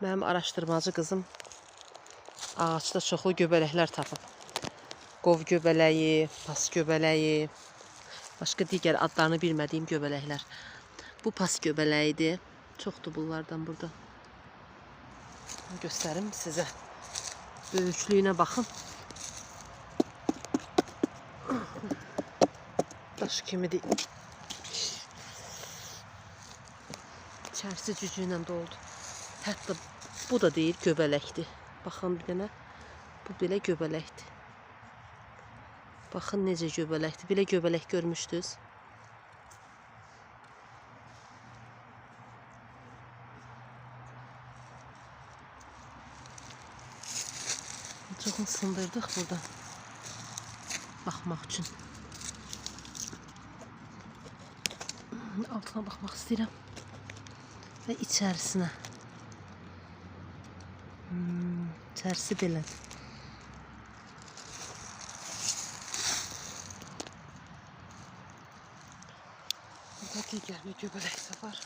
Mənim araşdırmacı qızım ağaçda çoxlu göbələklər tapıb. Qov göbələyi, pas göbələyi, başqa digər adlarını bilmədiyim göbələklər. Bu pas göbələyidir. Çoxdur bunlardan burada. Göstərim sizə. Böyüklüyünə baxın. Daş kimidir. İçərisi cücü ilə doldu. Hətta bu da deyir göbələkdir. Baxın bir dənə. Bu belə göbələkdir. Baxın necə göbələkdir. Belə göbələk görmüşdünüz. Çoxunu sındırdıq burada. Baxmaq üçün. Altına baxmaq istəyirəm. Və içərisinə. İçərisi belədir. Burada digər bir göbələk də var.